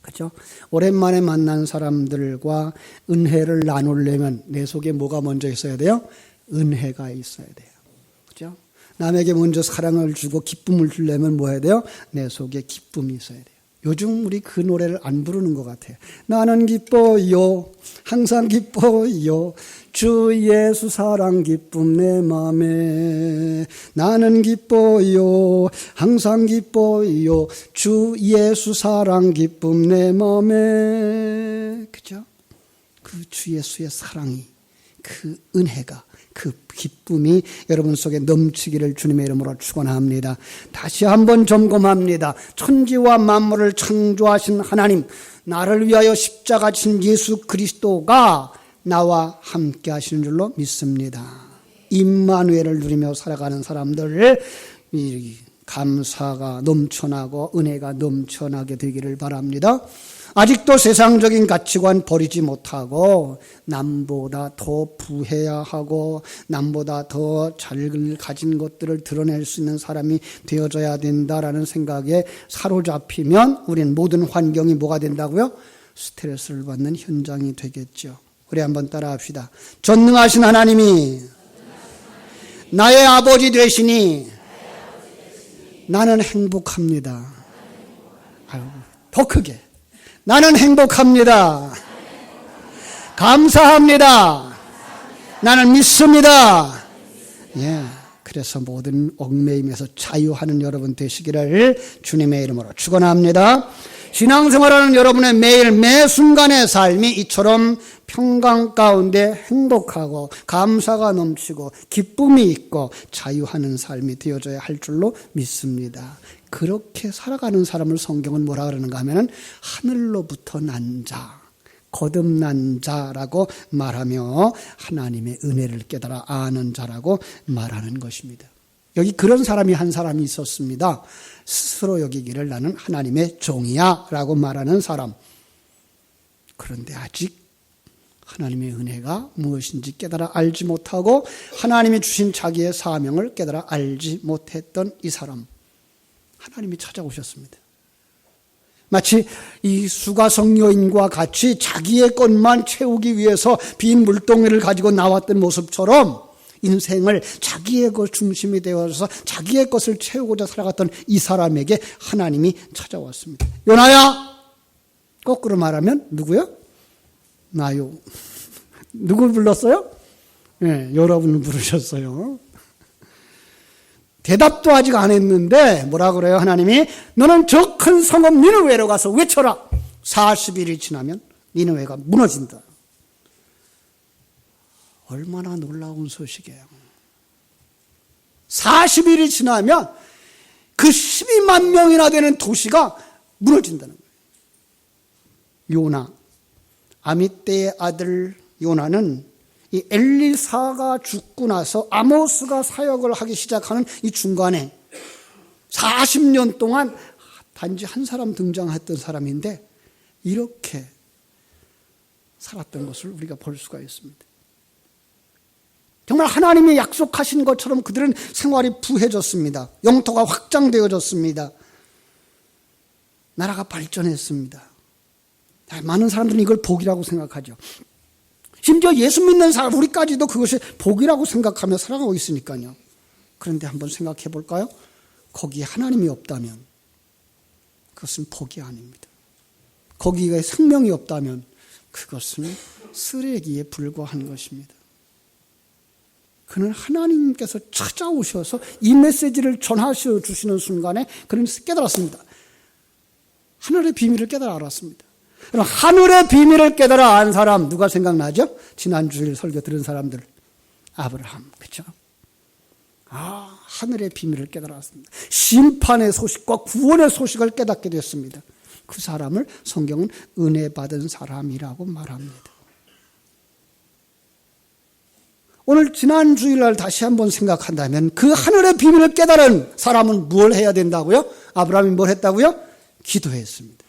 그죠? 오랜만에 만난 사람들과 은혜를 나누려면 내 속에 뭐가 먼저 있어야 돼요? 은혜가 있어야 돼요. 그죠? 남에게 먼저 사랑을 주고 기쁨을 주려면 뭐 해야 돼요? 내 속에 기쁨이 있어야 돼요. 요즘 우리 그 노래를 안 부르는 것 같아요. 나는 기뻐요. 항상 기뻐요. 주 예수 사랑 기쁨 내 맘에. 나는 기뻐요. 항상 기뻐요. 주 예수 사랑 기쁨 내 맘에. 그죠? 그 주 예수의 사랑이, 그 은혜가, 그 기쁨이 여러분 속에 넘치기를 주님의 이름으로 축원합니다. 다시 한번 점검합니다. 천지와 만물을 창조하신 하나님, 나를 위하여 십자가 진 예수 그리스도가 나와 함께 하시는 줄로 믿습니다. 임마누엘을 누리며 살아가는 사람들, 감사가 넘쳐나고 은혜가 넘쳐나게 되기를 바랍니다. 아직도 세상적인 가치관 버리지 못하고 남보다 더 부해야 하고 남보다 더 잘 가진 것들을 드러낼 수 있는 사람이 되어져야 된다라는 생각에 사로잡히면 우리는 모든 환경이 뭐가 된다고요? 스트레스를 받는 현장이 되겠죠. 우리 한번 따라합시다. 전능하신 하나님이 나의 아버지 되시니 나는 행복합니다. 아유, 더 크게. 나는 행복합니다. 감사합니다. 나는 믿습니다. 예, 그래서 모든 얽매임에서 자유하는 여러분 되시기를 주님의 이름으로 축원합니다. 신앙생활하는 여러분의 매일 매 순간의 삶이 이처럼 평강 가운데 행복하고 감사가 넘치고 기쁨이 있고 자유하는 삶이 되어져야 할 줄로 믿습니다. 그렇게 살아가는 사람을 성경은 뭐라 그러는가 하면은 하늘로부터 난 자, 거듭난 자라고 말하며 하나님의 은혜를 깨달아 아는 자라고 말하는 것입니다. 여기 그런 사람이 한 사람이 있었습니다. 스스로 여기기를 나는 하나님의 종이야 라고 말하는 사람. 그런데 아직 하나님의 은혜가 무엇인지 깨달아 알지 못하고 하나님이 주신 자기의 사명을 깨달아 알지 못했던 이 사람. 하나님이 찾아오셨습니다. 마치 이 수가성 여인과 같이 자기의 것만 채우기 위해서 빈 물동이를 가지고 나왔던 모습처럼 인생을 자기의 것 중심이 되어서 자기의 것을 채우고자 살아갔던 이 사람에게 하나님이 찾아왔습니다. 요나야! 거꾸로 말하면 누구요? 나요. 누굴 불렀어요? 네, 여러분을 부르셨어요. 대답도 아직 안 했는데 뭐라 그래요? 하나님이 너는 저 큰 성읍 니느웨로 가서 외쳐라. 40일이 지나면 니느웨가 무너진다. 얼마나 놀라운 소식이에요. 40일이 지나면 그 12만 명이나 되는 도시가 무너진다는 거예요. 요나, 아미떼의 아들 요나는 이 엘리사가 죽고 나서 아모스가 사역을 하기 시작하는 이 중간에 40년 동안 단지 한 사람 등장했던 사람인데 이렇게 살았던 것을 우리가 볼 수가 있습니다. 정말 하나님이 약속하신 것처럼 그들은 생활이 부해졌습니다. 영토가 확장되어졌습니다. 나라가 발전했습니다. 많은 사람들은 이걸 복이라고 생각하죠. 심지어 예수 믿는 사람, 우리까지도 그것이 복이라고 생각하며 살아가고 있으니까요. 그런데 한번 생각해 볼까요? 거기에 하나님이 없다면 그것은 복이 아닙니다. 거기에 생명이 없다면 그것은 쓰레기에 불과한 것입니다. 그는 하나님께서 찾아오셔서 이 메시지를 전하셔 주시는 순간에 그는 깨달았습니다. 하늘의 비밀을 깨달아 알았습니다. 그럼 하늘의 비밀을 깨달아 안 사람 누가 생각나죠? 지난주일 설교 들은 사람들. 아브라함, 그렇죠? 하늘의 비밀을 깨달았습니다. 심판의 소식과 구원의 소식을 깨닫게 됐습니다. 그 사람을 성경은 은혜 받은 사람이라고 말합니다. 오늘 지난 주일날 다시 한번 생각한다면 그 하늘의 비밀을 깨달은 사람은 뭘 해야 된다고요? 아브라함이 뭘 했다고요? 기도했습니다.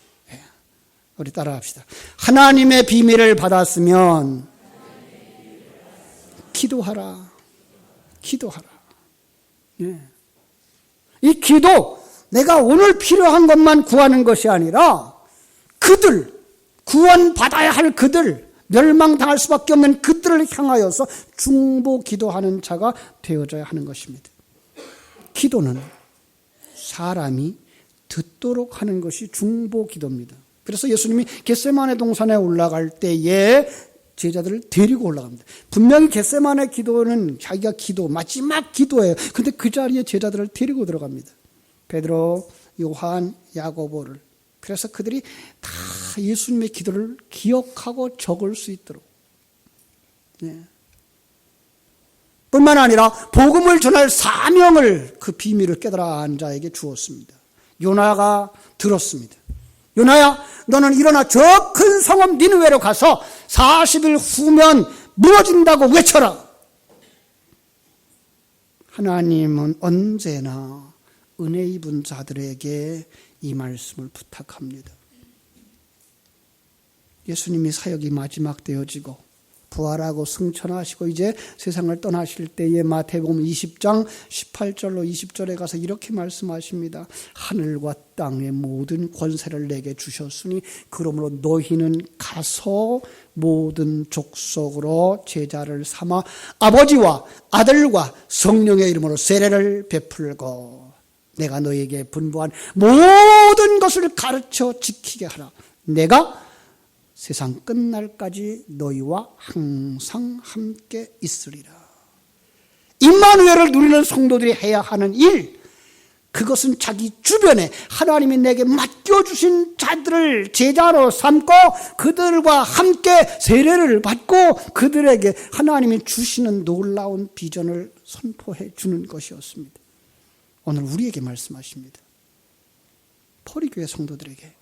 우리 따라합시다. 하나님의 비밀을 받았으면 기도하라. 기도하라. 이 기도 내가 오늘 필요한 것만 구하는 것이 아니라 그들, 구원받아야 할 그들, 멸망당할 수밖에 없는 그들을 향하여서 중보 기도하는 자가 되어져야 하는 것입니다. 기도는 사람이 듣도록 하는 것이 중보 기도입니다. 그래서 예수님이 겟세마네 동산에 올라갈 때에 제자들을 데리고 올라갑니다. 분명히 겟세마네 기도는 자기가 마지막 기도예요. 근데 그 자리에 제자들을 데리고 들어갑니다. 베드로, 요한, 야고보를. 그래서 그들이 다 예수님의 기도를 기억하고 적을 수 있도록. 예. 뿐만 아니라 복음을 전할 사명을, 그 비밀을 깨달아 안 자에게 주었습니다. 요나가 들었습니다. 요나야, 너는 일어나 저 큰 성읍 니느웨로 가서 40일 후면 무너진다고 외쳐라. 하나님은 언제나 은혜 입은 자들에게 이 말씀을 부탁합니다. 예수님이 사역이 마지막 되어지고 부활하고 승천하시고 이제 세상을 떠나실 때에 마태복음 20장 18절로 20절에 가서 이렇게 말씀하십니다. 하늘과 땅의 모든 권세를 내게 주셨으니 그러므로 너희는 가서 모든 족속으로 제자를 삼아 아버지와 아들과 성령의 이름으로 세례를 베풀고 내가 너희에게 분부한 모든 것을 가르쳐 지키게 하라. 내가 세상 끝날까지 너희와 항상 함께 있으리라. 임마누엘을 누리는 성도들이 해야 하는 일, 그것은 자기 주변에 하나님이 내게 맡겨주신 자들을 제자로 삼고 그들과 함께 세례를 받고 그들에게 하나님이 주시는 놀라운 비전을 선포해 주는 것이었습니다. 오늘 우리에게 말씀하십니다. 포리교회 성도들에게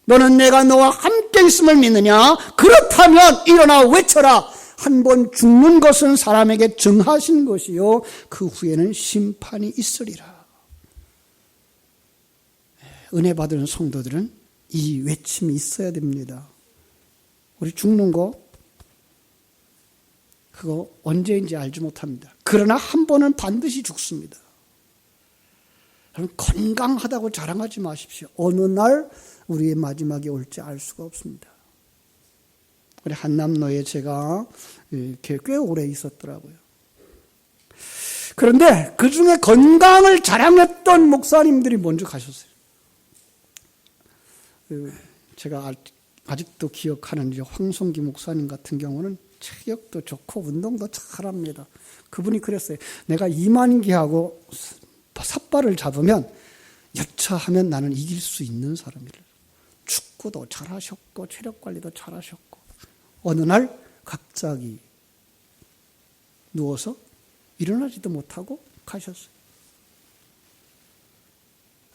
너는 내가 너와 함께 있음을 믿느냐? 그렇다면 일어나 외쳐라. 한 번 죽는 것은 사람에게 정하신 것이요 그 후에는 심판이 있으리라. 은혜 받은 성도들은 이 외침이 있어야 됩니다. 우리 죽는 거 그거 언제인지 알지 못합니다. 그러나 한 번은 반드시 죽습니다. 여러분, 건강하다고 자랑하지 마십시오. 어느 날 우리의 마지막이 올지 알 수가 없습니다. 우리 한남로에 제가 이렇게 꽤 오래 있었더라고요. 그런데 그 중에 건강을 자랑했던 목사님들이 먼저 가셨어요. 제가 아직도 기억하는 이제 황성기 목사님 같은 경우는 체격도 좋고 운동도 잘합니다. 그분이 그랬어요. 내가 이만기하고 삿발을 잡으면 여차하면 나는 이길 수 있는 사람이래. 축구도 잘하셨고 체력관리도 잘하셨고 어느 날 갑자기 누워서 일어나지도 못하고 가셨어요.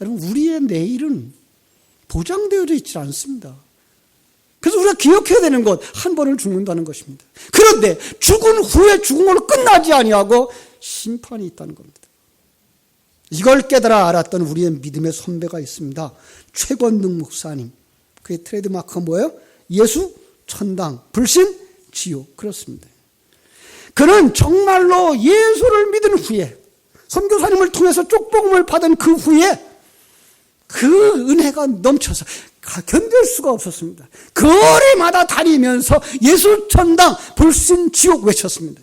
여러분, 우리의 내일은 보장되어져 있지 않습니다. 그래서 우리가 기억해야 되는 것, 한 번을 죽는다는 것입니다. 그런데 죽은 후에 죽음으로 끝나지 아니하고 심판이 있다는 겁니다. 이걸 깨달아 알았던 우리의 믿음의 선배가 있습니다. 최권능 목사님. 그의 트레이드마크가 뭐예요? 예수, 천당, 불신, 지옥. 그렇습니다. 그는 정말로 예수를 믿은 후에 선교사님을 통해서 쪽복음을 받은 그 후에 그 은혜가 넘쳐서 견딜 수가 없었습니다. 거리마다 다니면서 예수, 천당, 불신, 지옥 외쳤습니다.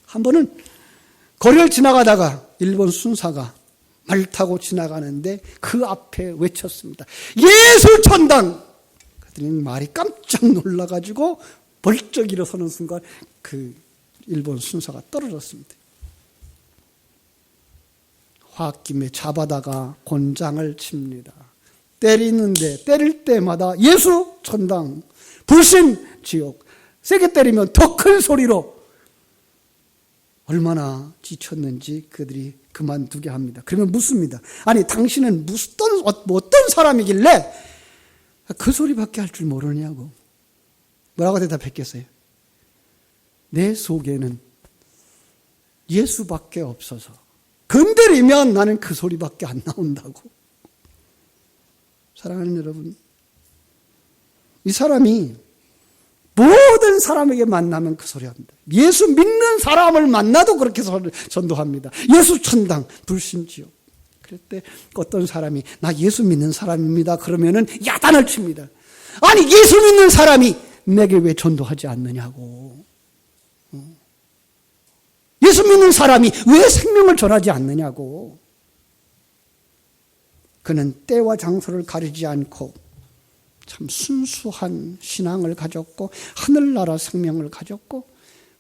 한 번은 거리를 지나가다가 일본 순사가 말 타고 지나가는데 그 앞에 외쳤습니다. 예수 천당! 그랬더니 말이 깜짝 놀라가지고 벌쩍 일어서는 순간 그 일본 순사가 떨어졌습니다. 홧김에 잡아다가 곤장을 칩니다. 때리는데 때릴 때마다 예수 천당, 불신 지옥. 세게 때리면 더 큰 소리로 얼마나 지쳤는지 그들이 그만두게 합니다. 그러면 묻습니다. 아니, 당신은 어떤 사람이길래 그 소리밖에 할 줄 모르냐고. 뭐라고 대답했겠어요? 내 속에는 예수밖에 없어서 건드리면 나는 그 소리밖에 안 나온다고. 사랑하는 여러분, 이 사람이 모든 사람에게 만나면 그 소리 합니다. 예수 믿는 사람을 만나도 그렇게 전도합니다. 예수 천당, 불신 지옥. 그럴 때 어떤 사람이 나 예수 믿는 사람입니다. 그러면은 야단을 칩니다. 아니 예수 믿는 사람이 내게 왜 전도하지 않느냐고. 예수 믿는 사람이 왜 생명을 전하지 않느냐고. 그는 때와 장소를 가리지 않고 참 순수한 신앙을 가졌고 하늘나라 생명을 가졌고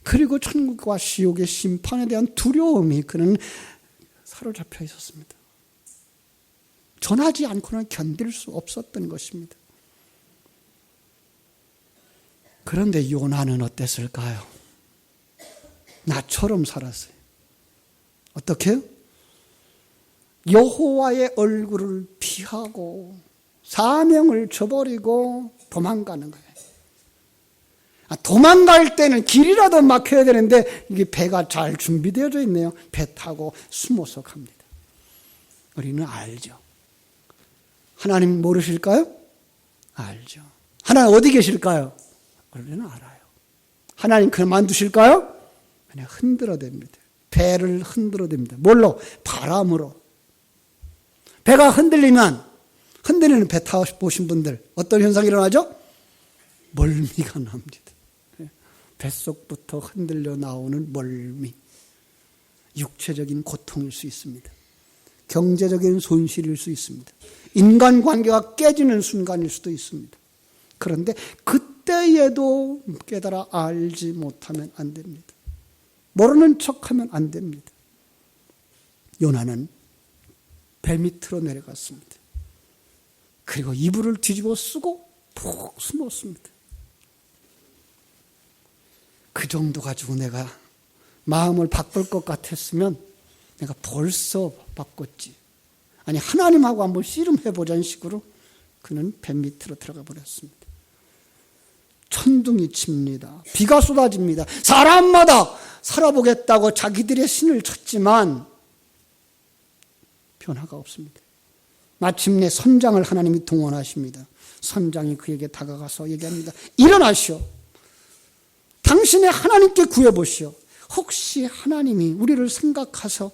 그리고 천국과 지옥의 심판에 대한 두려움이 그는 사로잡혀 있었습니다. 전하지 않고는 견딜 수 없었던 것입니다. 그런데 요나는 어땠을까요? 나처럼 살았어요. 어떻게요? 여호와의 얼굴을 피하고 사명을 저버리고 도망가는 거예요. 도망갈 때는 길이라도 막혀야 되는데 이게 배가 잘 준비되어져 있네요. 배 타고 숨어서 갑니다. 우리는 알죠. 하나님 모르실까요? 알죠. 하나님 어디 계실까요? 우리는 알아요. 하나님 그만두실까요? 그냥 흔들어댑니다. 배를 흔들어댑니다. 뭘로? 바람으로. 배가 흔들리면 흔들리는 배 타보신 분들 어떤 현상이 일어나죠? 멀미가 납니다. 뱃속부터 흔들려 나오는 멀미. 육체적인 고통일 수 있습니다. 경제적인 손실일 수 있습니다. 인간관계가 깨지는 순간일 수도 있습니다. 그런데 그때에도 깨달아 알지 못하면 안 됩니다. 모르는 척하면 안 됩니다. 요나는 배 밑으로 내려갔습니다. 그리고 이불을 뒤집어 쓰고 푹 숨었습니다. 그 정도 가지고 내가 마음을 바꿀 것 같았으면 내가 벌써 바꿨지. 아니 하나님하고 한번 씨름해보자는 식으로 그는 배 밑으로 들어가 버렸습니다. 천둥이 칩니다. 비가 쏟아집니다. 사람마다 살아보겠다고 자기들의 신을 쳤지만 변화가 없습니다. 마침내 선장을 하나님이 동원하십니다. 선장이 그에게 다가가서 얘기합니다. 일어나시오. 당신의 하나님께 구해보시오. 혹시 하나님이 우리를 생각해서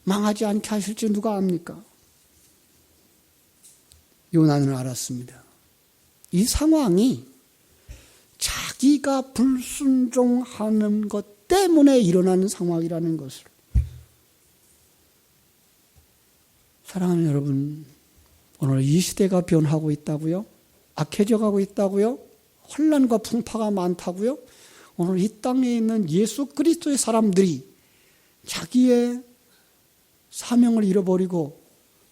망하지 않게 하실지 누가 압니까? 요나는 알았습니다. 이 상황이 자기가 불순종하는 것 때문에 일어나는 상황이라는 것을. 사랑하는 여러분, 오늘 이 시대가 변하고 있다고요? 악해져 가고 있다고요? 혼란과 풍파가 많다고요? 오늘 이 땅에 있는 예수 그리스도의 사람들이 자기의 사명을 잃어버리고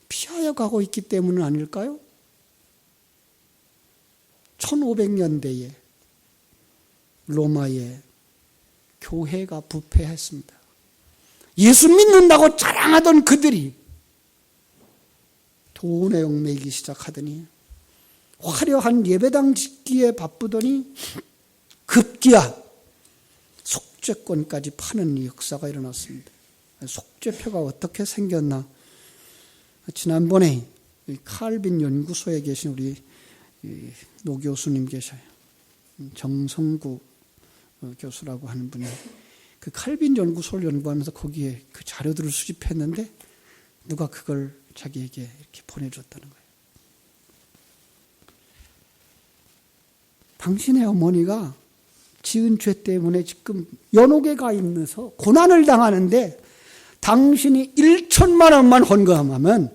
피하여 가고 있기 때문은 아닐까요? 1500년대에 로마의 교회가 부패했습니다. 예수 믿는다고 자랑하던 그들이 돈에 얽매이기 시작하더니 화려한 예배당 짓기에 바쁘더니 급기야 속죄권까지 파는 역사가 일어났습니다. 속죄표가 어떻게 생겼나? 지난번에 칼빈 연구소에 계신 우리 노 교수님 계셔요. 정성구 교수라고 하는 분이 그 칼빈 연구소를 연구하면서 거기에 그 자료들을 수집했는데 누가 그걸 자기에게 이렇게 보내줬다는 거예요. 당신의 어머니가 지은 죄 때문에 지금 연옥에 가 있어서 고난을 당하는데 당신이 1천만 원만 헌금하면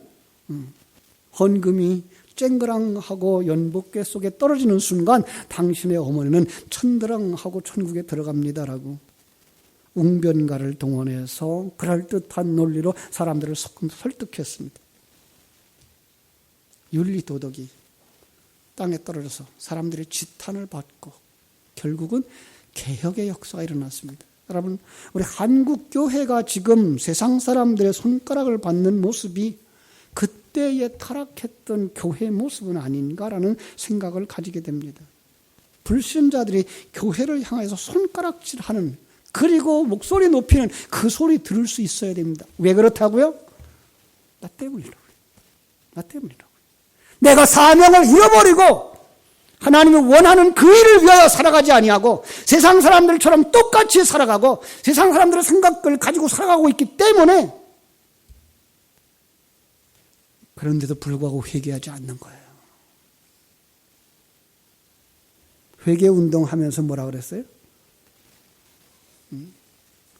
헌금이 쨍그랑하고 연복궤 속에 떨어지는 순간 당신의 어머니는 천드랑하고 천국에 들어갑니다라고 웅변가를 동원해서 그럴듯한 논리로 사람들을 설득했습니다. 윤리도덕이 땅에 떨어져서 사람들의 지탄을 받고 결국은 개혁의 역사가 일어났습니다. 여러분, 우리 한국 교회가 지금 세상 사람들의 손가락을 받는 모습이 그때에 타락했던 교회 모습은 아닌가라는 생각을 가지게 됩니다. 불신자들이 교회를 향해서 손가락질하는, 그리고 목소리 높이는 그 소리 들을 수 있어야 됩니다. 왜 그렇다고요? 나 때문이라고요. 나 때문이라고요. 내가 사명을 잃어버리고 하나님이 원하는 그 일을 위하여 살아가지 아니하고 세상 사람들처럼 똑같이 살아가고 세상 사람들의 생각을 가지고 살아가고 있기 때문에 그런데도 불구하고 회개하지 않는 거예요. 회개 운동하면서 뭐라 그랬어요?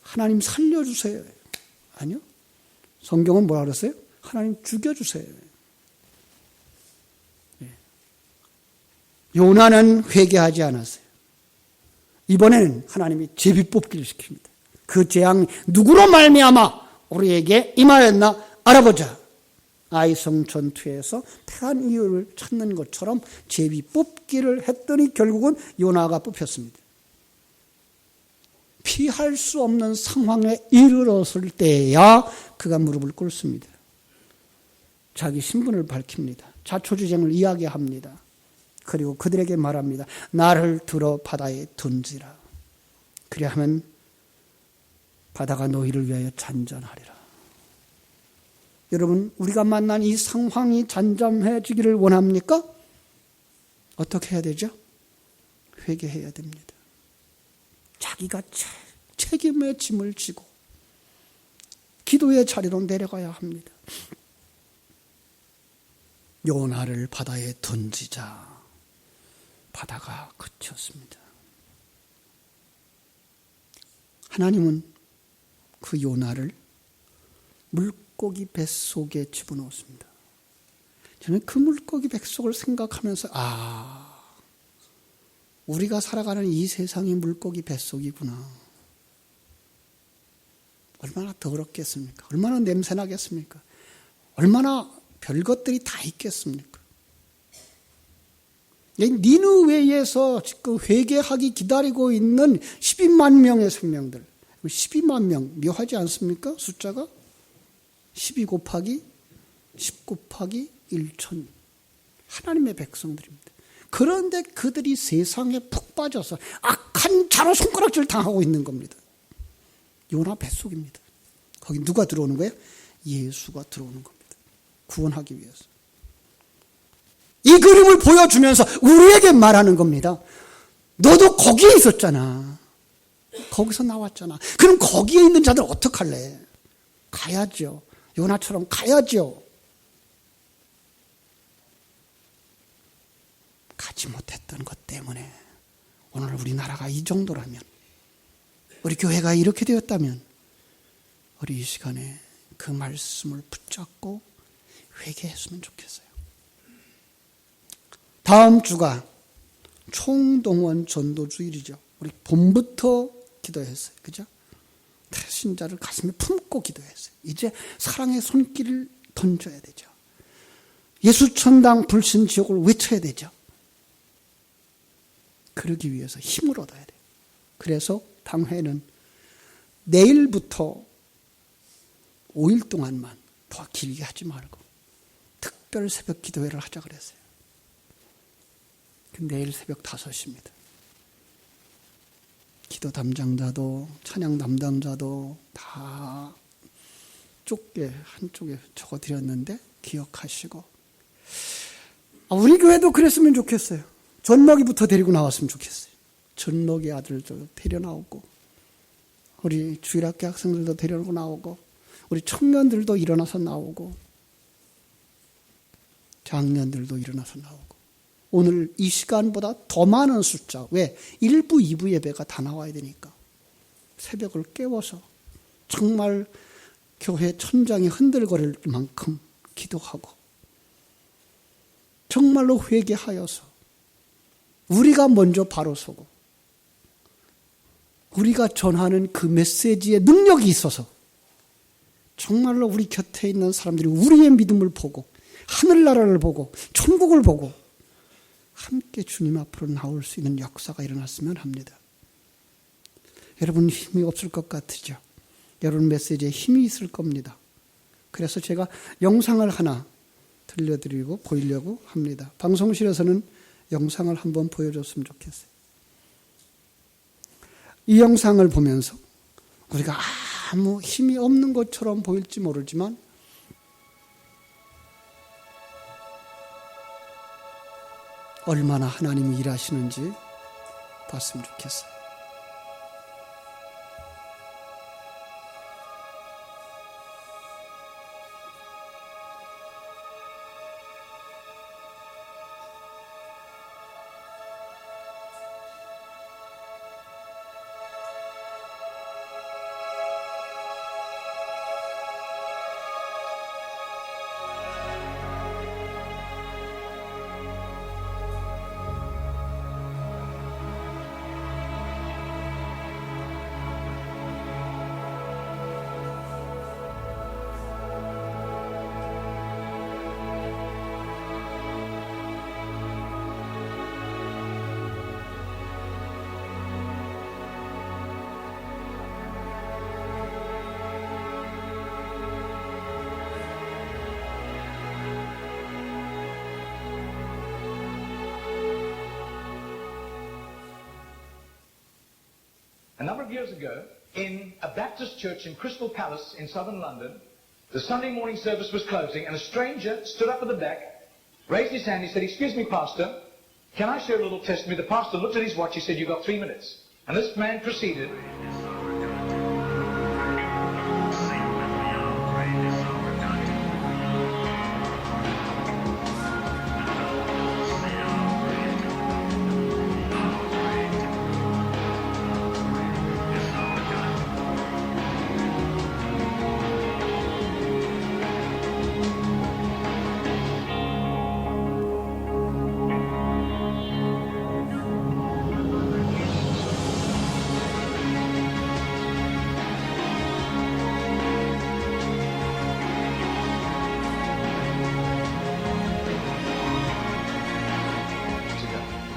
하나님 살려주세요. 아니요. 성경은 뭐라 그랬어요? 하나님 죽여주세요. 요나는 회개하지 않았어요. 이번에는 하나님이 제비 뽑기를 시킵니다. 그 재앙이 누구로 말미암아 우리에게 임하였나 알아보자. 아이성 전투에서 패한 이유를 찾는 것처럼 제비 뽑기를 했더니 결국은 요나가 뽑혔습니다. 피할 수 없는 상황에 이르렀을 때야 그가 무릎을 꿇습니다. 자기 신분을 밝힙니다. 자초지종을 이야기합니다. 그리고 그들에게 말합니다. 나를 들어 바다에 던지라. 그리하면 바다가 너희를 위하여 잔잔하리라. 여러분, 우리가 만난 이 상황이 잔잔해지기를 원합니까? 어떻게 해야 되죠? 회개해야 됩니다. 자기가 책임의 짐을 지고 기도의 자리로 내려가야 합니다. 요나를 바다에 던지자. 바다가 그쳤습니다. 하나님은 그 요나를 물고기 뱃속에 집어넣었습니다. 저는 그 물고기 뱃속을 생각하면서 우리가 살아가는 이 세상이 물고기 뱃속이구나. 얼마나 더럽겠습니까? 얼마나 냄새나겠습니까? 얼마나 별것들이 다 있겠습니까? 니느웨에서 지금 회개하기 기다리고 있는 12만 명의 생명들. 12만 명, 묘하지 않습니까? 숫자가? 12 곱하기 10 곱하기 1천. 하나님의 백성들입니다. 그런데 그들이 세상에 푹 빠져서 악한 자로 손가락질 당하고 있는 겁니다. 요나 뱃속입니다. 거기 누가 들어오는 거예요? 예수가 들어오는 겁니다. 구원하기 위해서. 이 그림을 보여주면서 우리에게 말하는 겁니다. 너도 거기에 있었잖아. 거기서 나왔잖아. 그럼 거기에 있는 자들 어떡할래? 가야죠. 요나처럼 가야죠. 가지 못했던 것 때문에 오늘 우리나라가 이 정도라면, 우리 교회가 이렇게 되었다면 우리 이 시간에 그 말씀을 붙잡고 회개했으면 좋겠어요. 다음 주가 총동원 전도주일이죠. 우리 봄부터 기도했어요. 그죠? 신자를 가슴에 품고 기도했어요. 이제 사랑의 손길을 던져야 되죠. 예수천당 불신지옥을 외쳐야 되죠. 그러기 위해서 힘을 얻어야 돼요. 그래서 당회는 내일부터 5일 동안만, 더 길게 하지 말고 특별 새벽 기도회를 하자 그랬어요. 내일 새벽 5시입니다. 기도 담당자도 찬양 담당자도 다 좁게 한쪽에 적어드렸는데 기억하시고, 우리 교회도 그랬으면 좋겠어요. 전목이부터 데리고 나왔으면 좋겠어요. 전목이 아들도 데려 나오고, 우리 주일학교 학생들도 데리고 나오고, 우리 청년들도 일어나서 나오고, 장년들도 일어나서 나오고, 오늘 이 시간보다 더 많은 숫자. 왜? 1부, 2부 예배가 다 나와야 되니까. 새벽을 깨워서 정말 교회 천장이 흔들거릴 만큼 기도하고, 정말로 회개하여서 우리가 먼저 바로 서고, 우리가 전하는 그 메시지에 능력이 있어서 정말로 우리 곁에 있는 사람들이 우리의 믿음을 보고, 하늘나라를 보고, 천국을 보고 함께 주님 앞으로 나올 수 있는 역사가 일어났으면 합니다. 여러분 힘이 없을 것 같으죠? 여러분 메시지에 힘이 있을 겁니다. 그래서 제가 영상을 하나 들려드리고 보이려고 합니다. 방송실에서는 영상을 한번 보여줬으면 좋겠어요. 이 영상을 보면서 우리가 아무 힘이 없는 것처럼 보일지 모르지만 얼마나 하나님이 일하시는지 봤으면 좋겠어요. A number of years ago, in a Baptist church in Crystal Palace in southern London, the Sunday morning service was closing, and a stranger stood up at the back, raised his hand, he said, "Excuse me, Pastor, can I share a little testimony?" The pastor looked at his watch, he said, "You've got 3 minutes." And this man proceeded.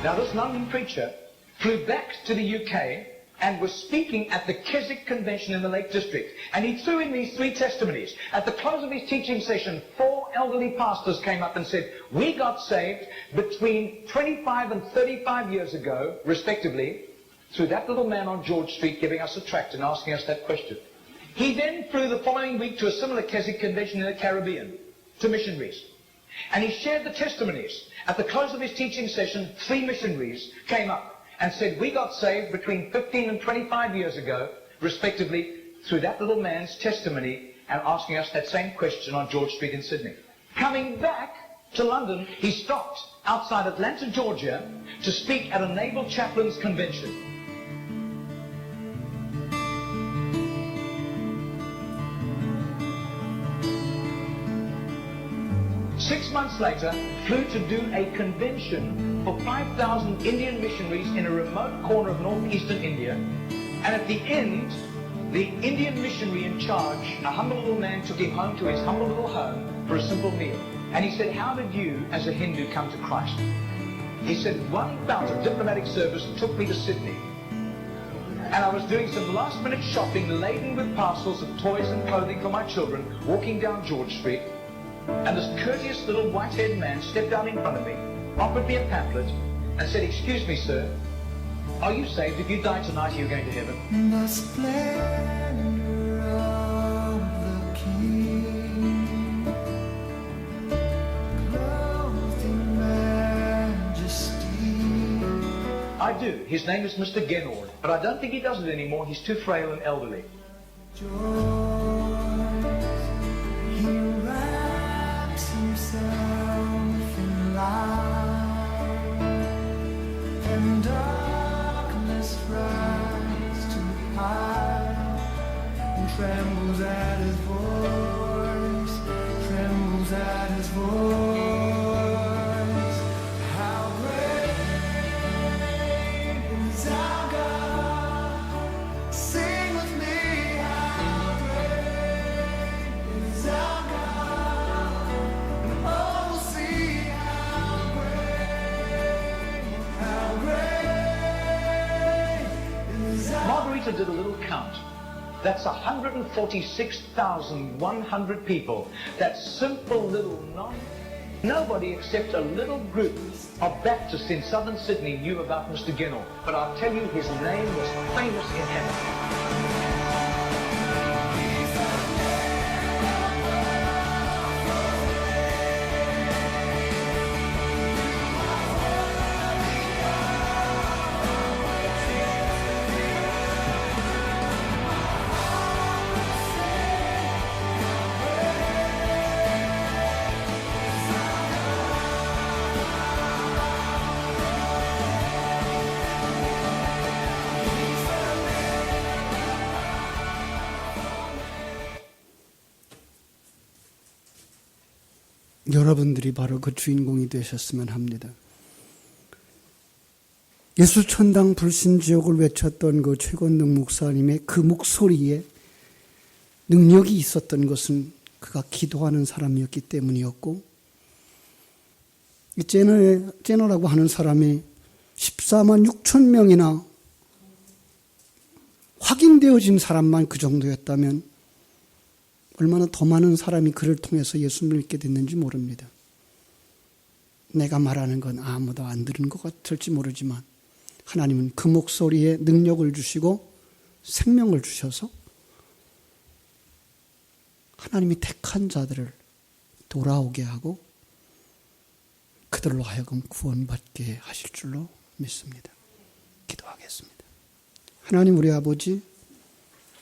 Now, this London preacher flew back to the UK and was speaking at the Keswick Convention in the Lake District. And he threw in these 3 testimonies. At the close of his teaching session, 4 elderly pastors came up and said, "We got saved between 25 and 35 years ago, respectively, through that little man on George Street giving us a tract and asking us that question." He then flew the following week to a similar Keswick Convention in the Caribbean, to missionaries. And he shared the testimonies. At the close of his teaching session, 3 missionaries came up and said, "We got saved between 15 and 25 years ago, respectively, through that little man's testimony and asking us that same question on George Street in Sydney." Coming back to London, he stopped outside Atlanta, Georgia, to speak at a Naval Chaplains Convention. Six months later, flew to do a convention for 5,000 Indian missionaries in a remote corner of northeastern India. And at the end, the Indian missionary in charge, a humble little man, took him home to his humble little home for a simple meal. And he said, "How did you, as a Hindu, come to Christ?" He said, "One bout of diplomatic service took me to Sydney. And I was doing some last-minute shopping laden with parcels of toys and clothing for my children, walking down George Street. And this courteous little white-haired man stepped out in front of me, offered me a pamphlet, and said, 'Excuse me, sir, are you saved? If you die tonight, are you going to heaven?'" The splendor of the King, clothed in majesty. I do. His name is Mr. Genord, but I don't think he does it anymore. He's too frail and elderly. He wraps himself in light, and darkness rises to hide, and trembles at his voice, trembles at his voice. How great is our God? Sing with me, how great is our God? And all will see how great is our God. Margarita did a little count. That's 146,100 people. That simple little nobody except a little group of Baptists in southern Sydney knew about Mr. Genord. But I'll tell you, his name was famous in heaven. 여러분들이 바로 그 주인공이 되셨으면 합니다. 예수천당 불신지옥을 외쳤던 그 최건능 목사님의 그 목소리에 능력이 있었던 것은 그가 기도하는 사람이었기 때문이었고, 이 제너라고 하는 사람이 14만 6천 명이나 확인되어진 사람만 그 정도였다면 얼마나 더 많은 사람이 그를 통해서 예수를 믿게 됐는지 모릅니다. 내가 말하는 건 아무도 안 들은 것 같을지 모르지만 하나님은 그 목소리에 능력을 주시고 생명을 주셔서 하나님이 택한 자들을 돌아오게 하고 그들로 하여금 구원받게 하실 줄로 믿습니다. 기도하겠습니다. 하나님 우리 아버지,